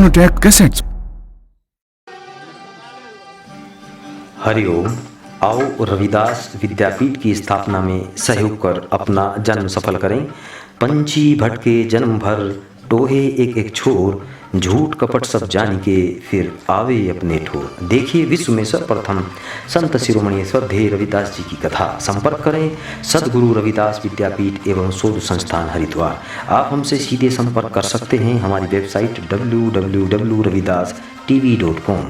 Sonotech cassettes. Hariom. आओ रविदास विद्यापीठ की स्थापना में सहयोग कर अपना जन्म सफल करें। पंछी भटके जन्म भर, टोहे एक एक छोर, झूठ कपट सब जान के फिर आवे अपने ठोर। देखिए विश्व में सर्वप्रथम संत शिरोमणि श्रद्धेय रविदास जी की कथा। संपर्क करें सद्गुरु रविदास विद्यापीठ एवं शोध संस्थान हरिद्वार। आप हमसे सीधे संपर्क कर सकते हैं हमारी website www.ravidastv.com,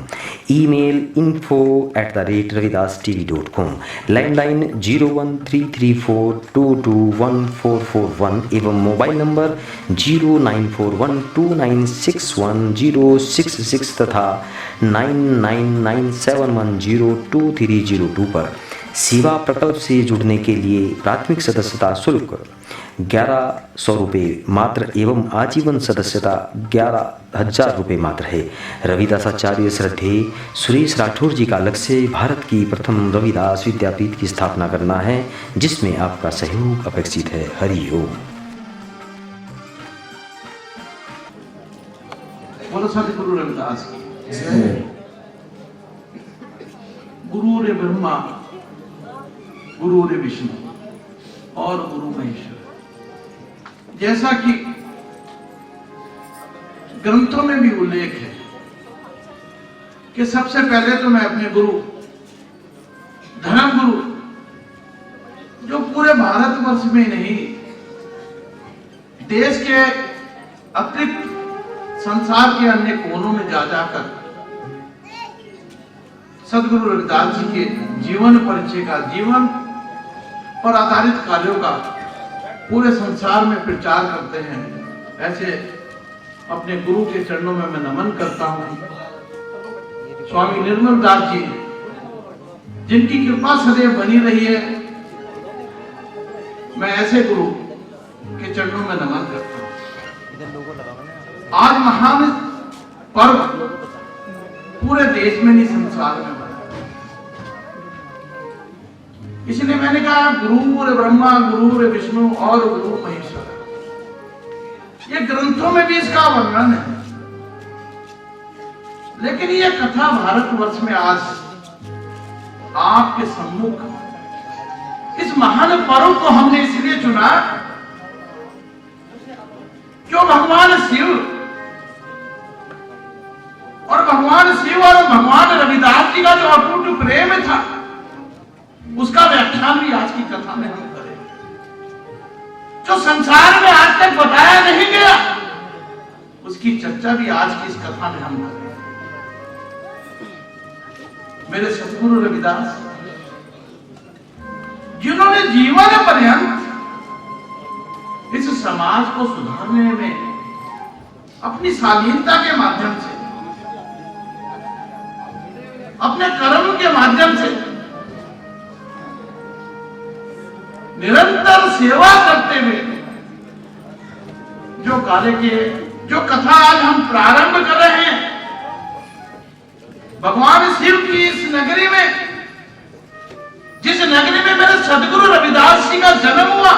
email info@ravidastv.com, landline 01334221441 एवं मोबाइल नंबर 09412961066 तथा 9997102302 पर। सेवा प्रकल्प से जुड़ने के लिए प्राथमिक सदस्यता शुल्क 1100 रुपये मात्र एवं आजीवन सदस्यता 11,000 रुपये मात्र है। रविदासाचार्य श्रद्धेय सुरेश राठौर जी का लक्ष्य भारत की प्रथम रविदास विद्यापीठ की स्थापना करना है, जिसमें आपका सहयोग अपेक्षित है। हरि ओम। बोलो सद्गुरु रविदास की जय। गुरु रे ब्रह्मा, गुरु रे विष्णु और गुरु महेश्वर। जैसा कि ग्रंथों में भी उल्लेख है कि सबसे पहले तो मैं अपने गुरु, धर्म गुरु, जो पूरे भारतवर्ष में नहीं देश के अतिरिक्त संसार के अन्य कोनों में जा जाकर सद्गुरु रविदास जी के जीवन परिचय का, जीवन पर आधारित कार्यों का पूरे संसार में प्रचार करते हैं, ऐसे अपने गुरु के चरणों में मैं नमन करता हूं। स्वामी निर्मल दास जी, जिनकी कृपा सदैव बनी रही है, मैं ऐसे गुरु के चरणों में नमन करता हूं। आज महान पर्व पूरे देश में नहीं संसार में बना, इसलिए मैंने कहा गुरु रे ब्रह्मा, गुरु रे विष्णु और गुरु महेश्वर। ये ग्रंथों में भी इसका वर्णन है, लेकिन ये कथा भारतवर्ष में आज आपके सम्मुख इस महान पर्व को हमने इसलिए चुना जो भगवान शिव और भगवान रविदास जी का जो अटूट प्रेम था, उसका व्याख्यान भी आज की कथा में हम करें, जो संसार में आज तक बताया नहीं गया, उसकी चर्चा भी आज की इस कथा में हम करें। मेरे सद्गुरु रविदास, जिन्होंने जीवन पर्यंत इस समाज को सुधारने में अपनी शालीनता के माध्यम से, अपने कर्म के माध्यम से निरंतर सेवा करते हुए जो कार्य किए, जो कथा आज हम प्रारंभ कर रहे हैं, भगवान शिव की इस नगरी में, जिस नगरी में मेरे सद्गुरु रविदास जी का जन्म हुआ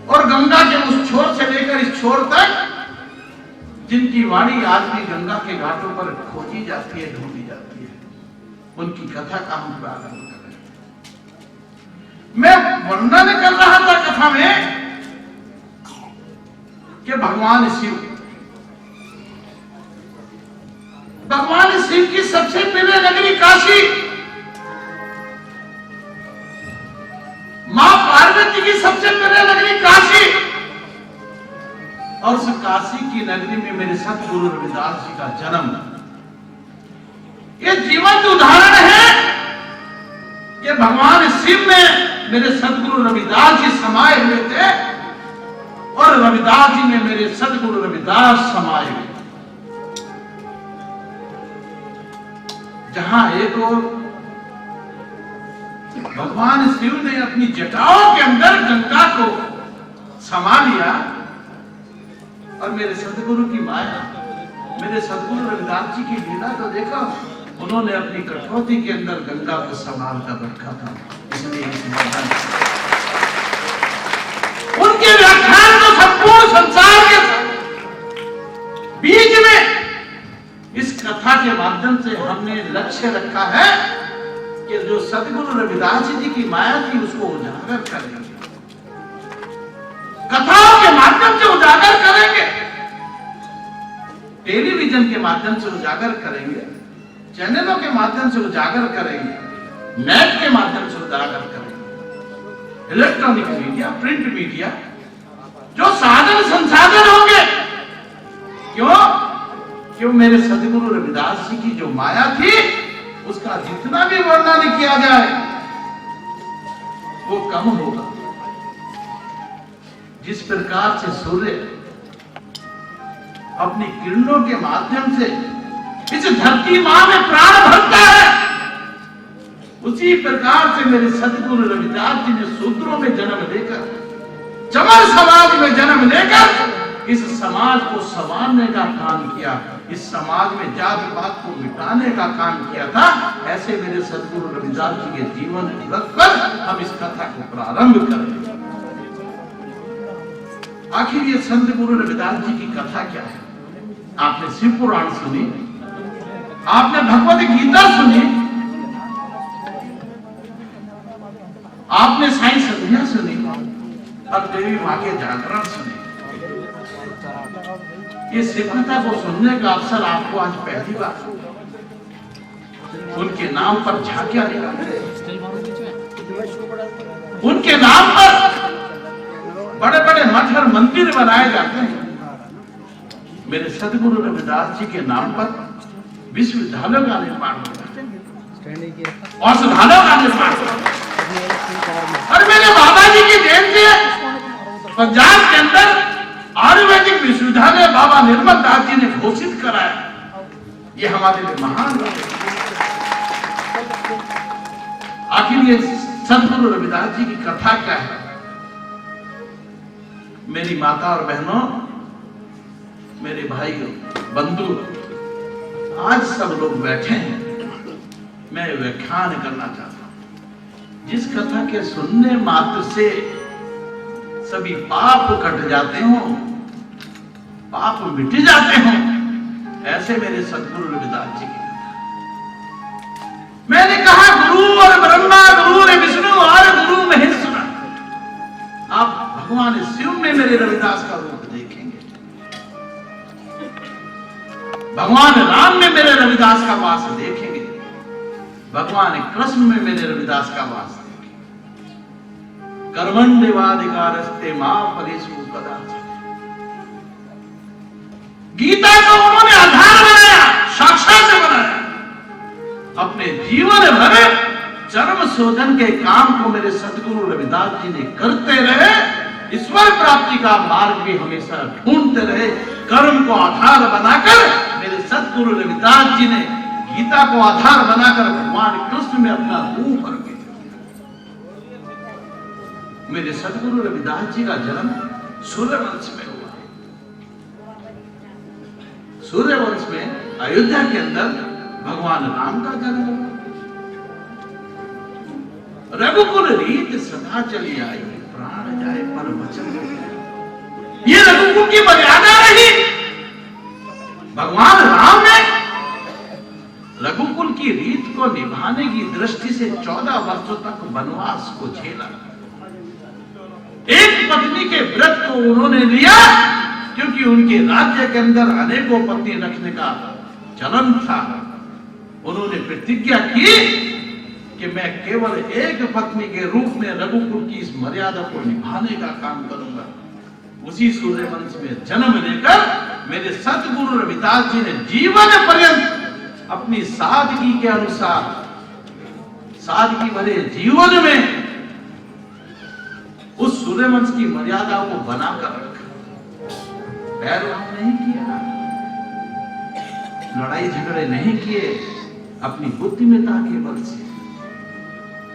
और गंगा के उस छोर से लेकर इस छोर तक जिनकी वाणी आज भी गंगा के घाटों पर खोजी जाती है, ढूंढी जाती है, उनकी कथा का हम प्रारंभ कर रहे हैं। मैं वर्णन कर रहा था कथा में कि भगवान शिव की सबसे प्रिय नगरी काशी, मां पार्वती की सबसे प्रिय नगरी काशी, और उस काशी की नगरी में मेरे सद्गुरु रविदास जी का जन्म। ये जीवंत उदाहरण है कि भगवान शिव में मेरे सद्गुरु रविदास जी समाये हुए थे और रविदास जी में मेरे सद्गुरु रविदास समाये हुए। जहां एक और भगवान शिव ने अपनी जटाओं के अंदर गंगा को समा लिया, और मेरे सद्गुरु की माया, मेरे सद्गुरु रविदास जी की लीला तो देखो, उन्होंने अपनी कठौती के अंदर गंगा को संभाल कर रखा था। इसलिए उनके व्याख्यान तो संपूर्ण संसार के बीच में इस कथा के माध्यम से हमने लक्ष्य रखा है कि जो सदगुरु रविदास जी की माया थी उसको उजागर करेंगे, कथाओं के माध्यम से उजागर करेंगे, टेलीविजन के माध्यम से उजागर करेंगे, चैनलों के माध्यम से उजागर करेंगे, नेट के माध्यम से उजागर करेंगे, इलेक्ट्रॉनिक मीडिया, प्रिंट मीडिया, जो साधन संसाधन होंगे। क्यों मेरे सदगुरु रविदास जी की जो माया थी उसका जितना भी वर्णन किया जाए वो कम होगा। जिस प्रकार से सूर्य अपनी किरणों के माध्यम से इस धरती मां में प्राण भरता है, उसी प्रकार से मेरे सदगुरु रविदास जी ने सूत्रों में जन्म लेकर, चमर समाज में जन्म लेकर इस समाज को संवारने का काम किया, इस समाज में जाति पात को मिटाने का काम किया था। ऐसे मेरे सदगुरु रविदास जी के जीवन को रखकर हम इस कथा को प्रारंभ करेंगे। आखिर ये संत गुरु रविदास जी की कथा क्या है? आपने शिव पुराण सुनी, आपने भगवत गीता सुनी, आपने साई संध्या सुनी और देवी मां के जागरण सुने। ये शिव कथा को सुनने का अवसर आपको आज पहली बार, उनके नाम पर झांकियां निकालते, उनके नाम पर बड़े बड़े मठ और मंदिर बनाए जाते हैं। मेरे सदगुरु रविदास जी के नाम पर विश्वविद्यालयों का निर्माण होता है, औषधालयों का निर्माण होता है। और मेरे बाबा जी की देन से पंजाब के अंदर आयुर्वेदिक विश्वविद्यालय बाबा निर्मल दास जी ने घोषित कराया। ये हमारे लिए महान बात है। आखिर ये सदगुरु रविदास जी की कथा क्या है? मेरी माता और बहनों, मेरे भाइयों, बंधु, आज सब लोग बैठे हैं, मैं व्याख्यान करना चाहता हूं। जिस कथा के सुनने मात्र से सभी पाप कट जाते हो, पाप मिट जाते हो, ऐसे मेरे सदगुरु रविदास जी की कथा। मैंने कहा गुरु और ब्रह्मा, गुरु और विष्णु और गुरु महेश्वर। आप भगवान शिव में मेरे रविदास का रूप देखेंगे, भगवान राम में मेरे रविदास का वास देखेंगे, भगवान कृष्ण में मेरे रविदास का वास देखेंगे। कर्मण्येवाधिकारस्ते मां फलेषु कदाचन। गीता को उन्होंने आधार बनाया, साक्षात से बनाया। अपने जीवन भर चरम शोधन के काम को मेरे सदगुरु रविदास जी ने करते रहे। ईश्वर प्राप्ति का मार्ग भी हमेशा ढूंढते रहे। कर्म को आधार बनाकर मेरे सदगुरु रविदास जी ने गीता को आधार बनाकर भगवान कृष्ण में अपना रूप रखे। मेरे सदगुरु रविदास जी का जन्म सूर्यवंश में हुआ। सूर्यवंश में अयोध्या के अंदर भगवान राम का जन्म हुआ। रघुकुल रीत सदा चली आई, प्राण जाए पर वचन। ये रघुकुल की मर्यादा रही। भगवान राम ने रघुकुल की रीत को निभाने की दृष्टि से 14 वर्षों तक वनवास को झेला। एक पत्नी के व्रत को उन्होंने लिया क्योंकि उनके राज्य के अंदर अनेकों पत्नी रखने का चलन था। उन्होंने प्रतिज्ञा की कि मैं केवल एक पत्नी के रूप में रघुकुल की इस मर्यादा को निभाने का काम करूंगा। उसी सूर्यवंश में जन्म लेकर मेरे सतगुरु रविदास जी ने जीवन पर्यंत अपनी सादगी के अनुसार, सादगी भरे जीवन में उस सूर्यवंश की मर्यादा को बनाकर रखा। पैरवान नहीं किया, लड़ाई झगड़े नहीं किए, अपनी बुद्धिमत्ता के बल से,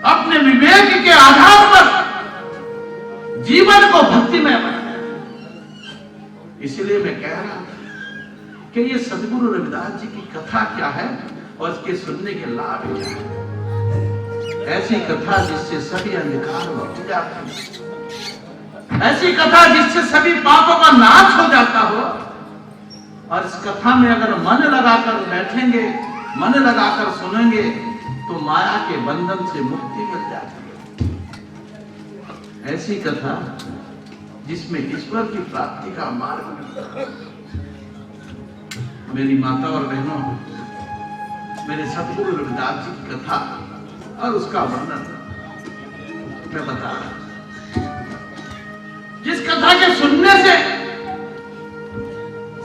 अपने विवेक के आधार पर जीवन को भक्तिमय बनाया। इसलिए मैं कह रहा था कि ये सदगुरु रविदास जी की कथा क्या है और इसके सुनने के लाभ क्या है। ऐसी कथा जिससे सभी अंधकार मिट जाते हैं, ऐसी कथा जिससे सभी पापों का नाश हो जाता हो, और इस कथा में अगर मन लगाकर बैठेंगे, मन लगाकर सुनेंगे तो माया के बंधन से मुक्ति मिल जाती है। ऐसी कथा जिसमें ईश्वर की प्राप्ति का मार्ग मिलता है। मेरी माता और बहनों, मेरे सतगुरु रविदास जी की कथा और उसका वर्णन मैं बता रहा हूं। जिस कथा के सुनने से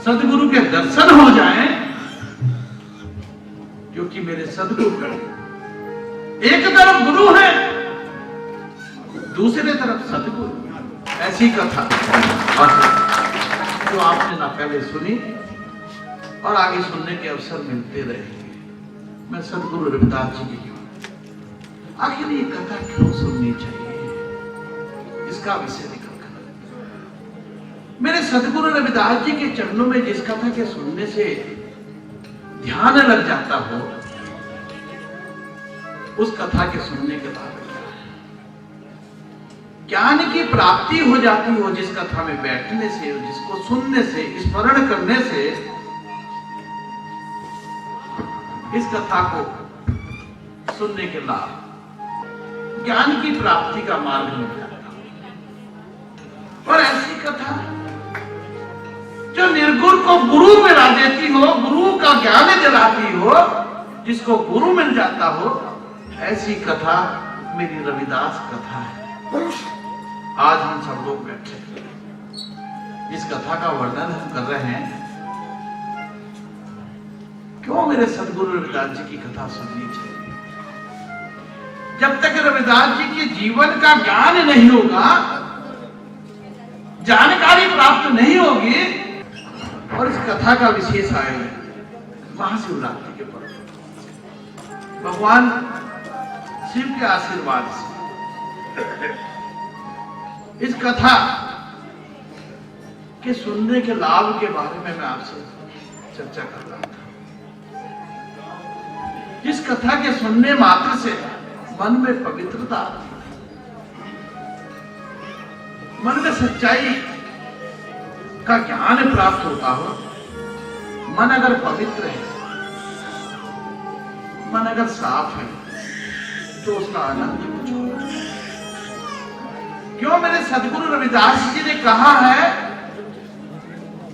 सदगुरु के दर्शन हो जाएं, क्योंकि मेरे सदगुरु एक तरफ गुरु है, दूसरे तरफ सदगुरु। ऐसी कथा जो आपने ना पहले सुनी और आगे सुनने के अवसर मिलते रहेंगे। मैं सदगुरु रविदास जी की आखिर ये कथा क्यों सुननी चाहिए, इसका विषय निकल कर मेरे सदगुरु रविदास जी के चरणों में जिस कथा के सुनने से ध्यान लग जाता हो, उस कथा के सुनने के बाद ज्ञान की प्राप्ति हो जाती हो। जिस कथा में बैठने से, जिसको सुनने से, स्मरण करने से इस कथा को सुनने के लाभ, ज्ञान की प्राप्ति का मार्ग मिल जाता है। और ऐसी कथा जो निर्गुण को गुरु मिला देती हो, गुरु का ज्ञान दिलाती हो, जिसको गुरु मिल जाता हो, ऐसी कथा मेरी रविदास कथा है। आज हम सब लोग बैठे इस कथा का वर्णन हम कर रहे हैं। क्यों मेरे सदगुरु रविदास जी की कथा सुननी चाहिए? जब तक रविदास जी के जीवन का ज्ञान नहीं होगा, जानकारी प्राप्त नहीं होगी, और इस कथा का विशेष आयोजन महाशिवरात्रि के पर्व भगवान शिव के आशीर्वाद से इस कथा के सुनने के लाभ के बारे में मैं आपसे चर्चा कर रहा था। इस कथा के सुनने मात्र से मन में पवित्रता आती है, मन में सच्चाई का ज्ञान प्राप्त होता हो। मन अगर पवित्र है, मन अगर साफ है, तो उसका आनंद ही कुछ होगा। क्यों मेरे सदगुरु रविदास जी ने कहा है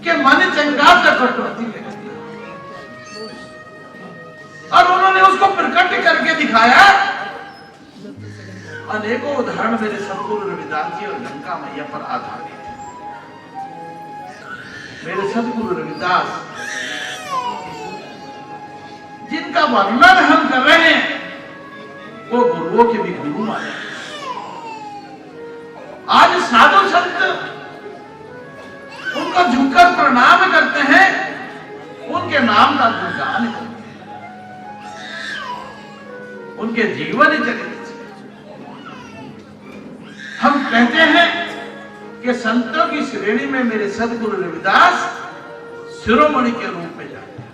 कि मन चंगा तो कटौती लगती है, और उन्होंने उसको प्रकट करके दिखाया। अनेकों उदाहरण मेरे सदगुरु रविदास जी और गंगा मैया पर आधारित है। मेरे सदगुरु रविदास जिनका वर्णन हम कर रहे हैं, वो गुरुओं के भी गुरु माने। आज साधु संत उनको झुककर प्रणाम करते हैं, उनके नाम का गुणगान करते हैं, उनके जीवन चरित्र से हम कहते हैं कि संतों की श्रेणी में मेरे सदगुरु रविदास शिरोमणि के रूप में जाते हैं।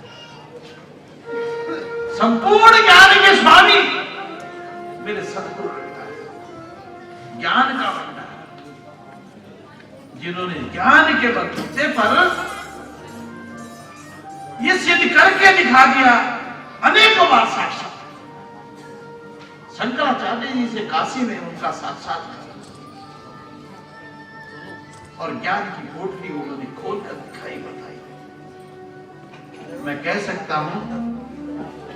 संपूर्ण ज्ञान के स्वामी मेरे सदगुरु रविदास, ज्ञान का भंडार, जिन्होंने ज्ञान के बलबूते पर यह सिद्ध करके दिखा दिया अनेकों बार साक्षात। शंकराचार्य जी से काशी में उनका साक्षात्कार और ज्ञान की कोठरी उन्होंने खोलकर दिखाई बताई। मैं कह सकता हूं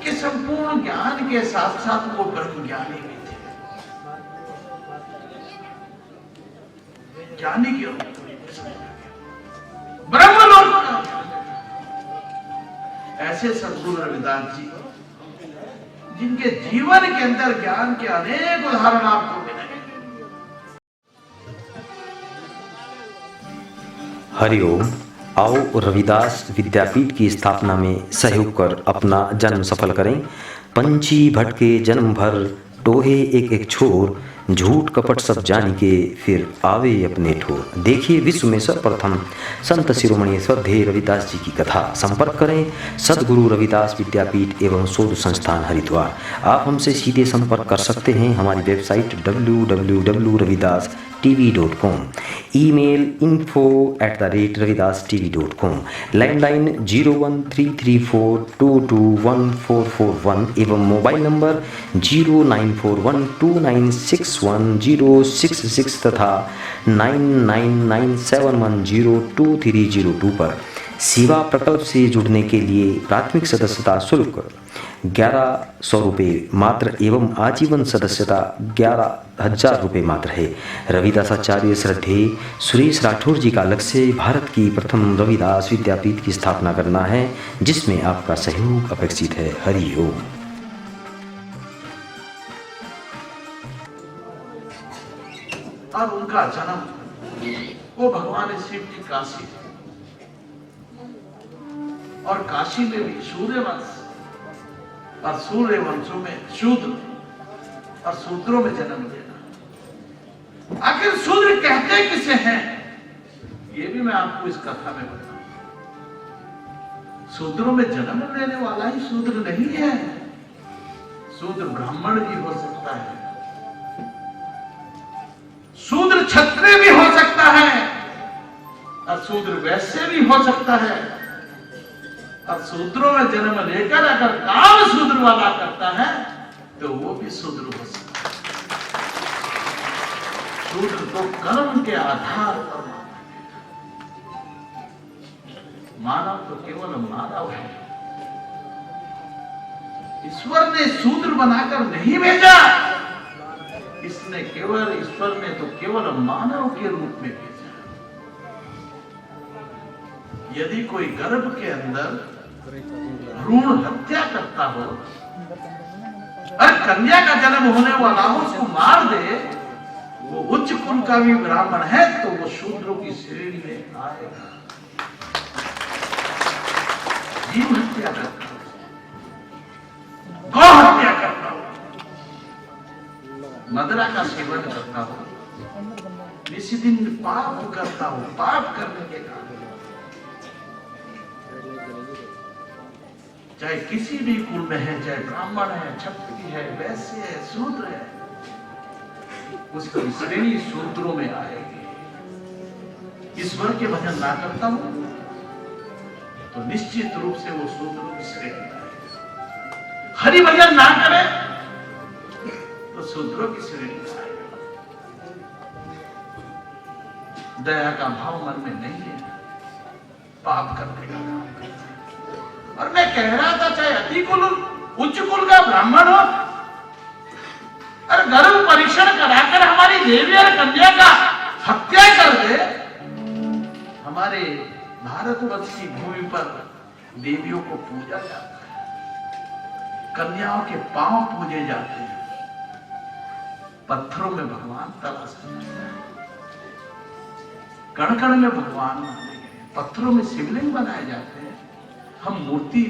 कि संपूर्ण ज्ञान के साथ साथ वो ब्रह्म ज्ञानी भी थे। ज्ञानी के ब्रह्मलोक का ऐसे सदगुरु रविदास जी, जिनके जीवन के अंदर ज्ञान के अनेक उदाहरण आपको मिलेंगे। हरिओम। आओ रविदास विद्यापीठ की स्थापना में सहयोग कर अपना जन्म सफल करें। पंछी भटके जन्म भर, टोहे एक एक छोर, झूठ कपट सब जानी के फिर आवे अपने ठोर। देखिए विश्व में सर्वप्रथम संत शिरोमणि श्रद्धेय रविदास जी की कथा। संपर्क करें सद्गुरु रविदास विद्यापीठ एवं शोध संस्थान हरिद्वार। आप हमसे सीधे संपर्क कर सकते हैं हमारी website www.ravidas.tv.com, email info@ravidas.tv.com, landline 01334221441 एवं मोबाइल नंबर 09412961066 तथा 9997102302 पर। सेवा प्रकल्प से जुड़ने के लिए प्राथमिक सदस्यता शुल्क 1100 रुपये मात्र एवं आजीवन सदस्यता 11,000 रुपये मात्र है। रविदासाचार्य श्रद्धेय सुरेश राठौर जी का लक्ष्य भारत की प्रथम रविदास विद्यापीठ की स्थापना करना है, जिसमें आपका सहयोग अपेक्षित है। हरि ओम। और उनका जन्म वो भगवान शिव की काशी और काशी में भी सूर्यवंश और सूर्य वंशों में शूद्र और शूद्रों में जन्म लेना। आखिर शूद्र कहते किसे हैं, ये भी मैं आपको इस कथा में बताऊं। शूद्रों में जन्म लेने वाला ही शूद्र नहीं है। शूद्र ब्राह्मण भी हो सकता है, शूद्र क्षत्रिय भी हो सकता है, और शूद्र वैश्य भी हो सकता है। और शूद्रों में जन्म लेकर अगर काम शूद्र वाला करता है तो वो भी शूद्र हो सकता है। शूद्र तो कर्म के आधार पर मानव तो केवल मानव है। ईश्वर ने शूद्र बनाकर नहीं भेजा, ईश्वर ने तो केवल मानव के रूप में भेजा। यदि कोई गर्भ के अंदर भ्रूण हत्या करता हो और कन्या का जन्म होने वाला हो, उसको मार दे, वो उच्च कुल का भी ब्राह्मण है तो वो शूद्रों की श्रेणी में आएगा। जीव हत्या करता हो, गौ हत्या करता हो, मदिरा का सेवन करता हो, किसी दिन पाप करता हो, पाप करने के कारण चाहे किसी भी कुल में है, चाहे ब्राह्मण है, क्षत्रिय है, वैश्य है, शूद्र है, उसकी श्रेणी शूद्रों में आएगी। ईश्वर के भजन ना करता हो तो निश्चित रूप से वो शूद्रों की श्रेणी में आएगी। हरि भजन ना करे तो शूद्रों की श्रेणी में आएगा। दया का भाव मन में नहीं है, पाप करने का काम करता है। और मैं कह रहा था चाहे अति कुल उच्च कुल का ब्राह्मण हो, और गर्भ परीक्षण कराकर हमारी देवी और कन्या का हत्या कर दे। हमारे भारतवर्ष की भूमि पर देवियों को पूजा जाता है, कन्याओं के पांव पूजे जाते हैं, पत्थरों में भगवान तलाशा जाता है, कण कण में भगवान माने गए, पत्थरों में शिवलिंग बनाए जाते हैं। हम मूर्ति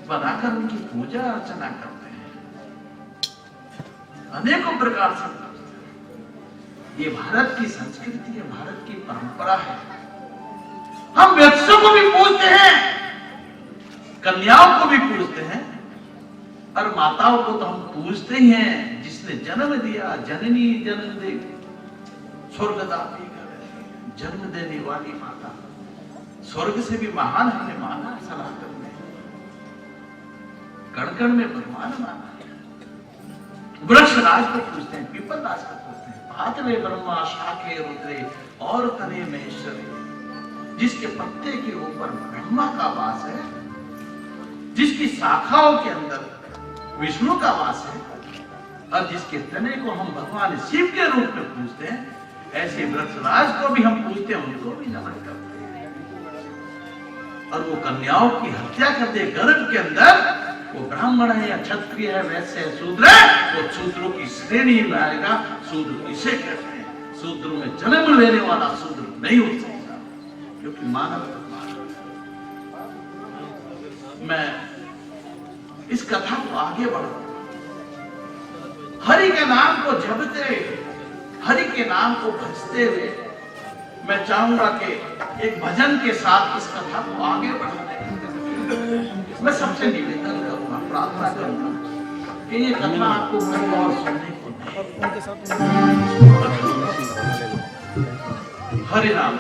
बनाकर उनकी पूजा अर्चना करते हैं, अनेकों प्रकार से। ये भारत की संस्कृति है, भारत की परंपरा है। हम वृक्षों को भी पूजते हैं, कन्याओं को भी पूजते हैं, और माताओं को तो हम पूजते ही हैं। जिसने जन्म दिया, जननी जन्म दे स्वर्गदात्री जन्म देने वाली माता, स्वर्ग से भी महान हमने माना सनातन में, कण कण में भगवान माना। वृक्ष राज को पूछते हैं, पीपल राज को पूछते हैं, पातले ब्रह्मा शाखे रुद्रे और तने महेश्वरी। जिसके पत्ते के ऊपर ब्रह्मा का वास है, जिसकी शाखाओं के अंदर विष्णु का वास है, और जिसके तने को हम भगवान शिव के रूप में पूजते हैं, ऐसे वृक्षराज को भी हम पूजते हैं, उनको भी नमन करते हैं। और वो कन्याओं की हत्या करते गर्भ के अंदर, वो ब्राह्मण है या क्षत्रिय है, वैश्य है, शूद्र है, वो शूद्रों की श्रेणी में आएगा। शूद्र इसे कहते हैं, शूद्रों में जन्म लेने वाला शूद्र नहीं हो सकता, क्योंकि मानव। मैं इस कथा को आगे बढ़ाऊंगा। हरि के नाम को जपते, हरि के नाम को भजते हुए मैं चाहूंगा कि एक भजन के साथ इस कथा को आगे बढ़ाने मैं सबसे निवेदन करूंगा, प्रार्थना करूंगा कि ये कथा आपको कहीं और सुनने को नहीं। हरि नाम।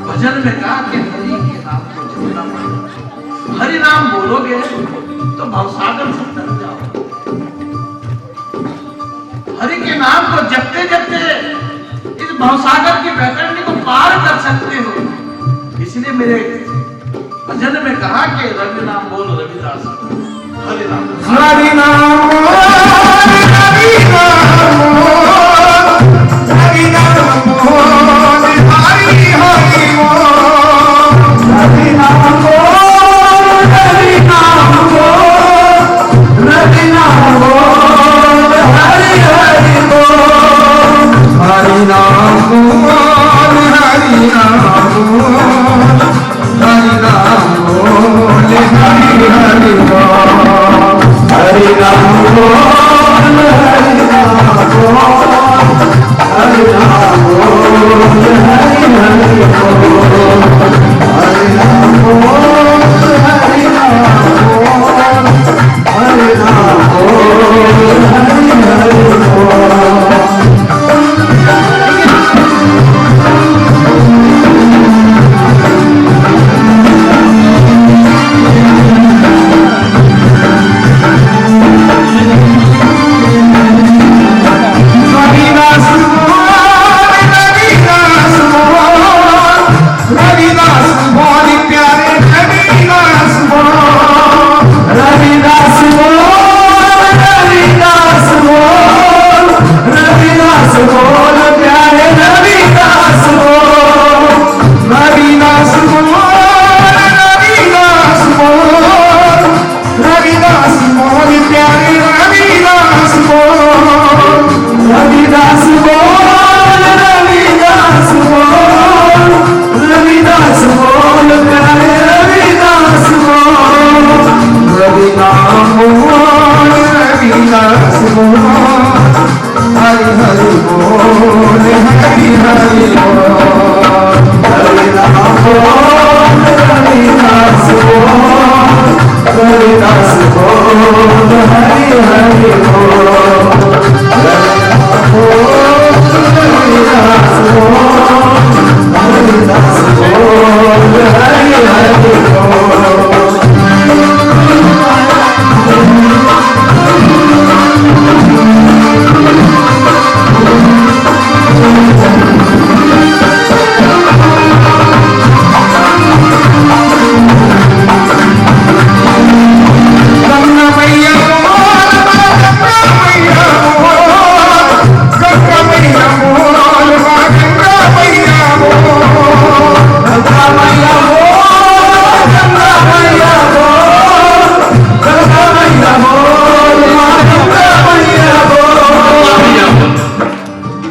भजन में कहा कि हरि के नाम को जपना पड़ेगा। हरि नाम बोलोगे तो भवसागर से तर जाओ। हरि के नाम को जपते जपते इस भवसागर की वैतरणी को पार कर सकते हो। इसलिए मेरे भजन में कहा कि रवि नाम बोल रविदास, हरि नाम हरि नाम हरि नाम हरि नाम हरि हरि हरि नाम हरि नाम हरि नाम हरि हरि हरि नाम हरि नाम हरि नाम हरि हरि हरि नाम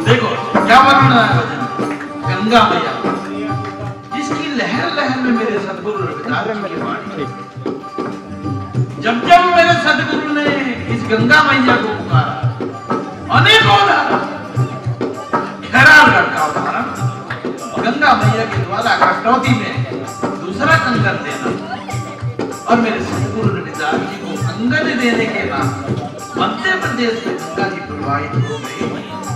देखो क्या वर्णन है भजन गंगा मैया, जिसकी लहर लहर में मेरे सदगुरु रविदास जी की वाणी। जब जब मेरे सदगुरु ने इस गंगा मैया को पुकारा, अनेकों खैरागढ़ का उदाहरण, गंगा मैया के द्वारा कटौती में दूसरा कंगन देना और मेरे सदगुरु रविदास जी को कंगन देने के नाम मध्य प्रदेश में गंगा जी प्रवाहित हो गई।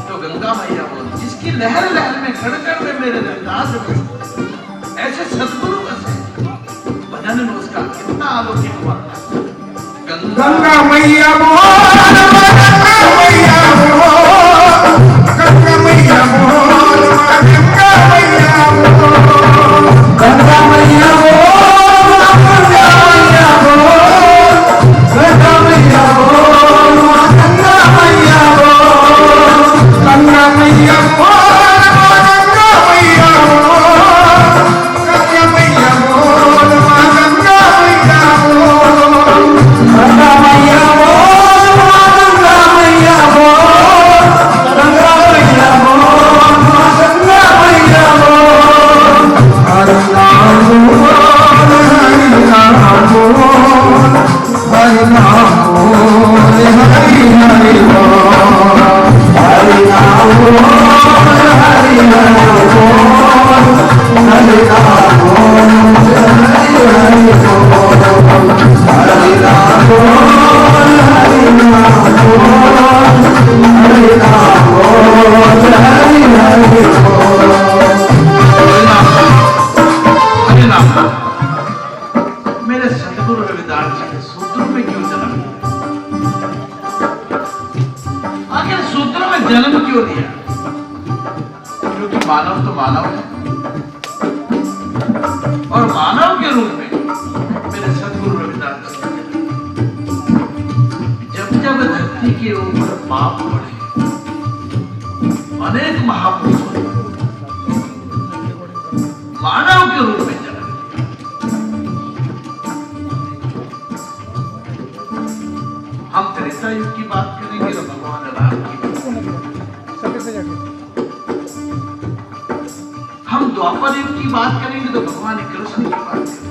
तो गंगा मैया बोल, जिसकी लहर लहर में खड़खड़ में मेरे रविदास बसे, ऐसे सदगुरु बसे, भजन में उसका कितना अलौकिक हुआ। गंगा मैया बोल, गंगा मैया बोल, गंगा मैया बोल, गंगा मैया बोल, गंगा मैया बोल, गंगा मैया बोल, गंगा मैया बोल, गंगा मैया बोल, गंगा मैया बोल, गंगा मैया बोल, गंगा मैया बोल, गंगा मैया बोल, गंगा मैया बोल, गंगा मैया बोल, गंगा मैया बोल, गंगा मैया बोल, हरि नाम बोल, हरि नाम बोल, हरि नाम बोल, हरि हरि बोल, हरि नाम बोल, हरि नाम बोल, हरि नाम बोल, हरि हरि बोल, हरि नाम बोल, हरि नाम बोल, हरि नाम बोल, हरि हरि बोल। हरि नाम मेरे सदगुरु रविदास जी ने सूत्रों में क्यों जन्म लिया? आखिर सूत्रों में जन्म क्यों दिया? क्योंकि मानव तो मानव है और मानव के रूप में मेरे सदगुरु रविदास जी ने जब जब धरती के ऊपर पाप पड़े, अनेक महापुरुषों ने मानव के रूप में जन्म लिया। हम त्रेता युग की बात करेंगे तो भगवान राम की बात करेंगे। हम द्वापर युग की बात करेंगे तो भगवान कृष्ण की बात करेंगे।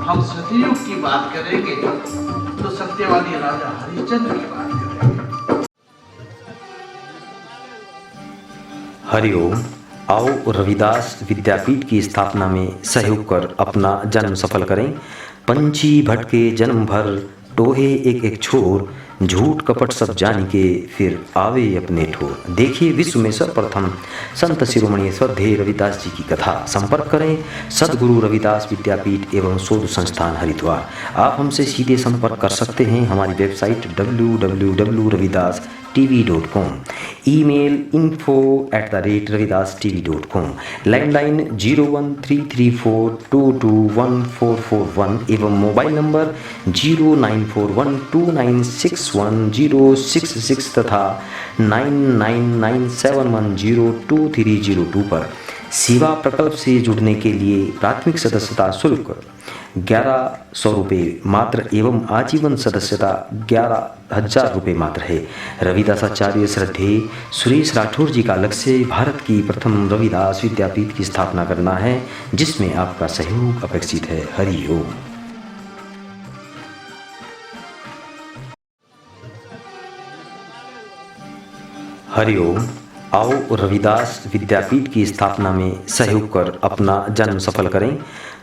हम सतयुग की बात करेंगे तो सत्यवादी राजा हरिश्चंद्र की बात करेंगे। हरिओम। आओ रविदास विद्यापीठ की स्थापना में सहयोग कर अपना जन्म सफल करें। पंछी भटके जन्म भर, टोहे एक एक छोर, झूठ कपट सब जान के फिर आवे अपने ठोर। देखिए विश्व में सर्वप्रथम संत शिरोमणि श्रद्धेय रविदास जी की कथा। संपर्क करें सदगुरु रविदास विद्यापीठ एवं शोध संस्थान हरिद्वार। आप हमसे सीधे संपर्क कर सकते हैं हमारी website www.ravidas.tv.com, email info@ravidas.tv.com, landline 01334221441 एवं मोबाइल नंबर 09412961066 तथा 9997102302 पर। सेवा प्रकल्प से जुड़ने के लिए प्राथमिक सदस्यता शुल्क 1100 रुपये मात्र एवं आजीवन सदस्यता 11,000 रुपये मात्र है। रविदासाचार्य श्रद्धेय सुरेश राठौर जी का लक्ष्य भारत की प्रथम रविदास विद्यापीठ की स्थापना करना है, जिसमें आपका सहयोग अपेक्षित है। हरि ओम। हरिओम। आओ रविदास विद्यापीठ की स्थापना में सहयोग कर अपना जन्म सफल करें।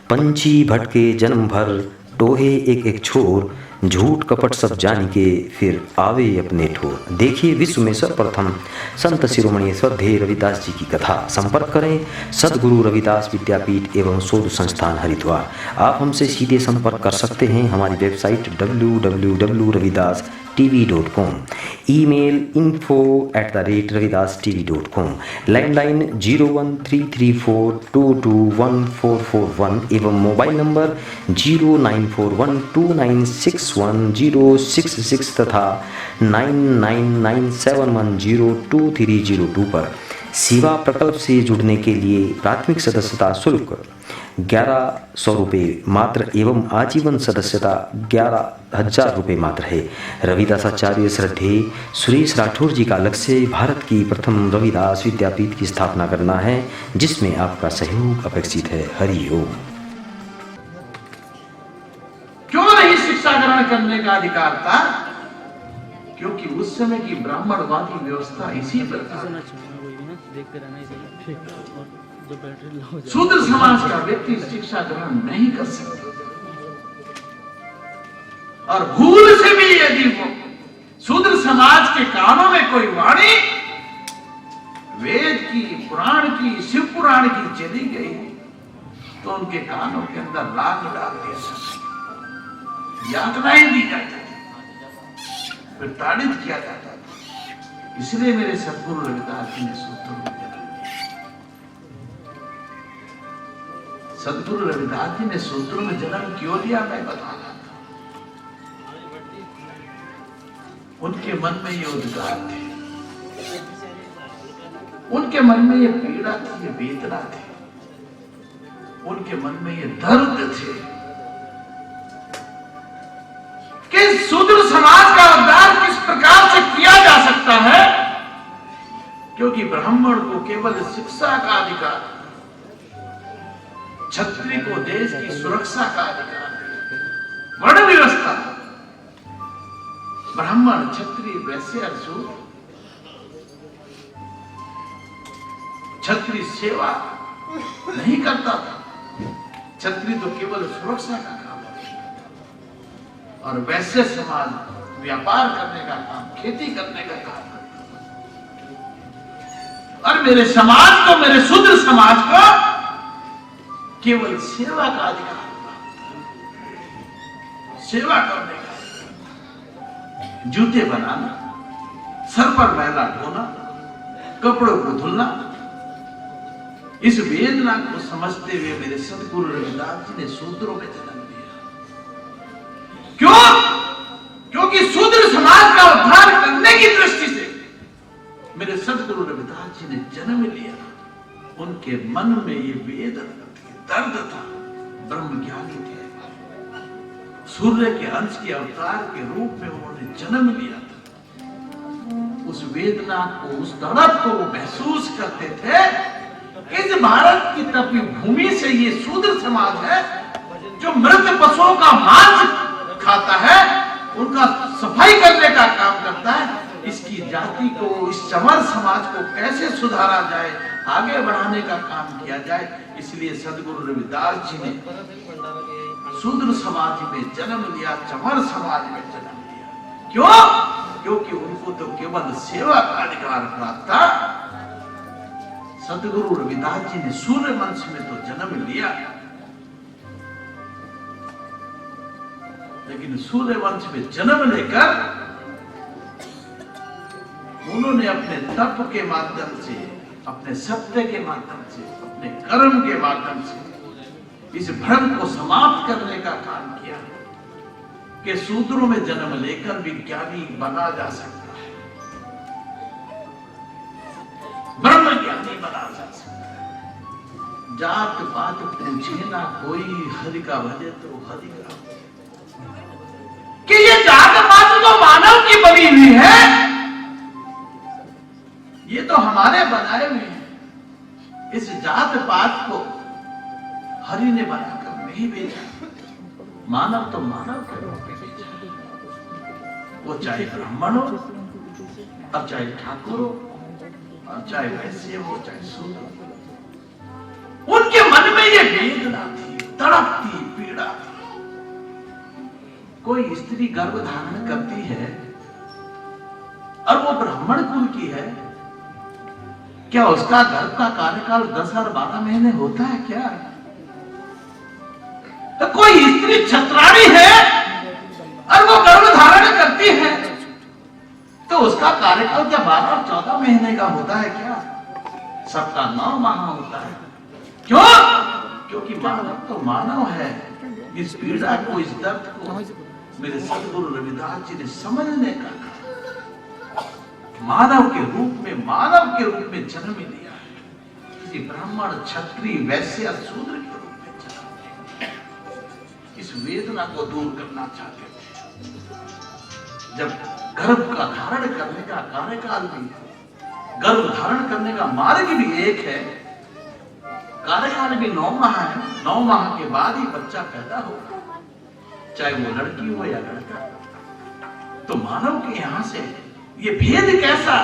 पंछी भटके जन्म भर, टोहे एक एक छोर, झूठ कपट सब जान के फिर आवे अपने ठोर। देखिए विश्व में सर्वप्रथम संत शिरोमणि श्रद्धेय रविदास जी की कथा। संपर्क करें सद्गुरु रविदास विद्यापीठ एवं शोध संस्थान हरिद्वार। आप हमसे सीधे संपर्क कर सकते हैं हमारी website www.ravidas.tv.com, email info@ravidas.tv.com, landline 01334221441 एवं मोबाइल नंबर 09412961066 तथा 9997102302 पर। सेवा प्रकल्प से जुड़ने के लिए प्राथमिक सदस्यता शुल्क 1100 रुपये मात्र एवं आजीवन सदस्यता 11,000 रुपये मात्र है। रविदासाचार्य श्रद्धेय सुरेश राठौर जी का लक्ष्य भारत की प्रथम रविदास विद्यापीठ की स्थापना करना है, जिसमें आपका सहयोग अपेक्षित है। हरि ओम। क्यों नहीं शिक्षा ग्रहण करने का अधिकार था? क्योंकि उस समय की ब्राह्मणवादी व्यवस्था इसी प्रकार। शूद्र समाज का व्यक्ति शिक्षा ग्रहण नहीं कर सकता, और भूल से भी यदि वो शूद्र समाज के कानों में कोई वाणी वेद की, पुराण की, शिव पुराण की चली गई तो उनके कानों के अंदर लाग डाल दिया जाता, यातनाएं दी जाती, प्रताड़ित किया जाता था। इसलिए मेरे सद्गुरु रविदास जी ने सूत्रों में जन्म दिया। सद्गुरु रविदास जी ने सूत्रों में जन्म क्यों लिया, मैं बता रहा था। उनके मन में ये उद्गार थे, उनके मन में ये पीड़ा थी, ये वेदना थी, उनके मन में ये दर्द थे कि शूद्र समाज का उद्धार किस प्रकार से किया जा सकता है। क्योंकि ब्राह्मण को केवल शिक्षा का अधिकार, क्षत्रिय को देश की सुरक्षा का अधिकार, वर्ण व्यवस्था, ब्राह्मण, क्षत्रिय, वैश्य और शूद्र, क्षत्रिय सेवा नहीं करता था, क्षत्रिय तो केवल सुरक्षा का काम करता, और वैश्य समाज व्यापार करने का काम, खेती करने का काम करता। और मेरे समाज को, मेरे शूद्र समाज को केवल सेवा का अधिकार था, सेवा करने का, जूते बनाना, सर पर मैला ढोना, कपड़ों को धुलना। इस वेदना को समझते हुए मेरे सद्गुरु रविदास जी ने शूद्रों में जन्म लिया। क्यों? क्योंकि शूद्र समाज का उद्धार करने की दृष्टि से मेरे सद्गुरु रविदास जी ने जन्म लिया। उनके मन में ये वेदना, दर्द था, ब्रह्म ज्ञानी थे, सूर्य के अंश के अवतार के रूप में उन्होंने जन्म लिया था। उस वेदना को, उस दर्द को वो महसूस करते थे। इस भारत की तपी भूमि से ये शूद्र समाज है जो मृत पशुओं का मांस खाता है, उनका सफाई करने का काम करता है। इसकी जाति को, इस चमर समाज को कैसे सुधारा जाए, आगे बढ़ाने का काम किया जाए। इसलिए सद्गुरु रविदास जी ने शूद्र समाज में जन्म लिया, चमर समाज में जन्म लिया। क्यों? क्योंकि उनको तो केवल सेवा का अधिकार प्राप्त था। सद्गुरु रविदास जी ने सूर्य वंश में तो जन्म लिया, लेकिन सूर्य वंश में जन्म लेकर उन्होंने अपने तप के माध्यम से, अपने सत्य के माध्यम से, अपने कर्म के माध्यम से इस भ्रम को समाप्त करने का काम किया कि शूद्रों में जन्म लेकर भी ज्ञानी बना जा सकता है, ब्रह्म ज्ञानी बना जा सकता है। जात पात पूछे ना कोई, हरि का भजे तो हरि का। कि ये जात पात तो मानव की बनी हुई है, ये तो हमारे बनाए हुए हैं। इस जात पात को हरि ने बनाकर नहीं भेजा, मानव तो मानव के रूप में भेजा। वो चाहे ब्राह्मण हो, और चाहे ठाकुर हो, और चाहे वैश्य हो, चाहे शूद्र हो, उनके मन में ये वेदना थी, तड़प थी, पीड़ा थी। कोई स्त्री गर्भ धारण करती है और वो ब्राह्मण कुल की है, क्या उसका गर्भ का कार्यकाल 10 और 12 महीने होता है क्या? तो कोई स्त्री छत्राणी है और वो गर्भ धारण करती है तो उसका कार्यकाल क्या 12 और 14 महीने का होता है क्या? सबका 9 माह होता है। क्यों? क्योंकि मानव तो मानव है। इस पीड़ा को, इस दर्द को मेरे सदगुरु रविदास जी ने समझने का मानव के रूप में जन्म लिया है। किसी ब्राह्मण, क्षत्रिय, वैश्य, शूद्र के रूप में जन्म लिया। इस वेदना को दूर करना चाहते थे। जब गर्भ का धारण करने का कार्यकाल भी है, गर्भ धारण करने का मार्ग भी एक है, कार्यकाल भी 9 माह है। 9 माह के बाद ही बच्चा पैदा होगा, चाहे वो लड़की हो या लड़का। तो मानव के यहां से ये भेद कैसा,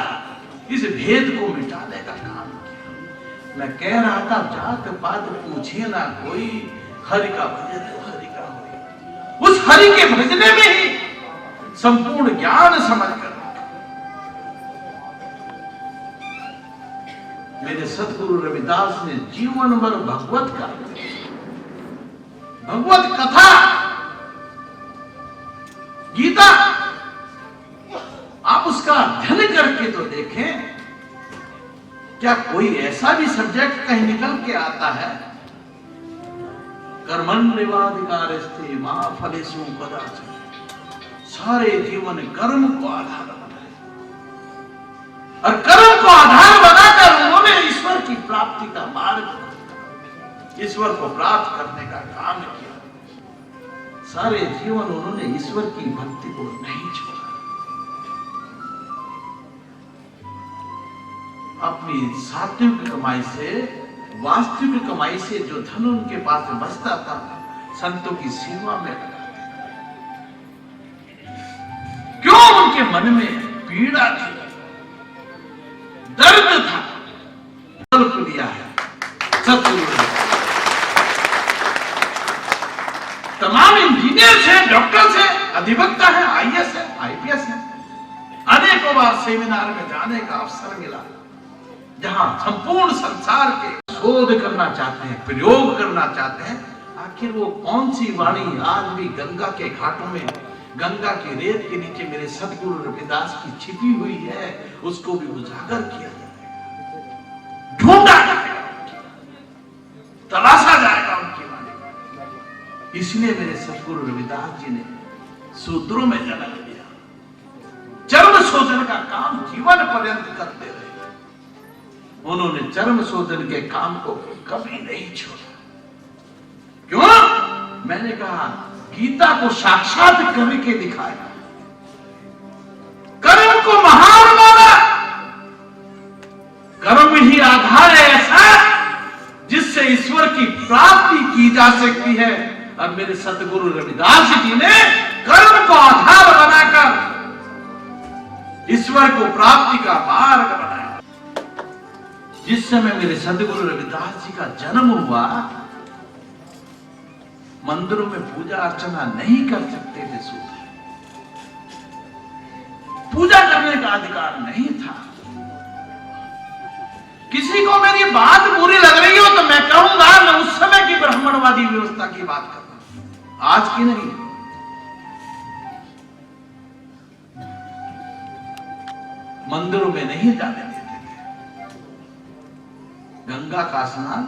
इस भेद को मिटाने का काम किया। मैं कह रहा था जात पात पूछिए ना कोई, हरि का भजन हरि का होई। उस हरि के भजने में ही संपूर्ण ज्ञान समझ कर मेरे सतगुरु रविदास ने जीवन भर भगवत कथा, गीता, आप उसका अध्ययन करके तो देखें। क्या कोई ऐसा भी सब्जेक्ट कहीं निकल के आता है? कर्मण्येवाधिकारस्ते मा फलेषु कदाचन। सारे जीवन कर्म को आधार बनाए और कर्म को आधार बनाकर उन्होंने ईश्वर की प्राप्ति का मार्ग, ईश्वर को प्राप्त करने का काम किया। सारे जीवन उन्होंने ईश्वर की भक्ति को नहीं छोड़ा। अपनी सात्विक कमाई से, वास्तविक कमाई से जो धन उनके पास बचता था, संतों की सेवा में लगा। क्यों? उनके मन में पीड़ा थी, दर्द था। कल्प लिया है सतगुरु ने। तमाम इंजीनियर्स हैं, डॉक्टर्स हैं, अधिवक्ता है, आईएएस है, आईपीएस है। अनेकों बार सेमिनार में जाने का अवसर मिला, जहां संपूर्ण संसार के शोध करना चाहते हैं, प्रयोग करना चाहते हैं। आखिर वो कौन सी वाणी आज भी गंगा के घाटों में, गंगा के रेत के नीचे मेरे सतगुरु रविदास की छिपी हुई है, उसको भी उजागर किया जाएगा, ढूंढा जाएगा, तलाशा जाएगा उनकी वाणी। इसलिए मेरे सतगुरु रविदास जी ने सूत्रों में जन्म लिया, चर्म शोधन का काम जीवन पर्यंत करते रहे। उन्होंने चर्म शोधन के काम को कभी नहीं छोड़ा। क्यों? मैंने कहा गीता को साक्षात करके दिखाया, कर्म को महान माना। कर्म ही आधार है ऐसा जिससे ईश्वर की प्राप्ति की जा सकती है। और मेरे सतगुरु रविदास जी ने कर्म को आधार बनाकर ईश्वर को प्राप्ति का मार्ग बनाया। जिस समय मेरे सतगुरु रविदास जी का जन्म हुआ, मंदिरों में पूजा अर्चना नहीं कर सकते थे शूद्र, पूजा करने का अधिकार नहीं था। किसी को मेरी बात बुरी लग रही हो तो मैं कहूंगा मैं उस समय की ब्राह्मणवादी व्यवस्था की बात कर रहा हूं, आज की नहीं। मंदिरों में नहीं जाने देते थे, गंगा का स्नान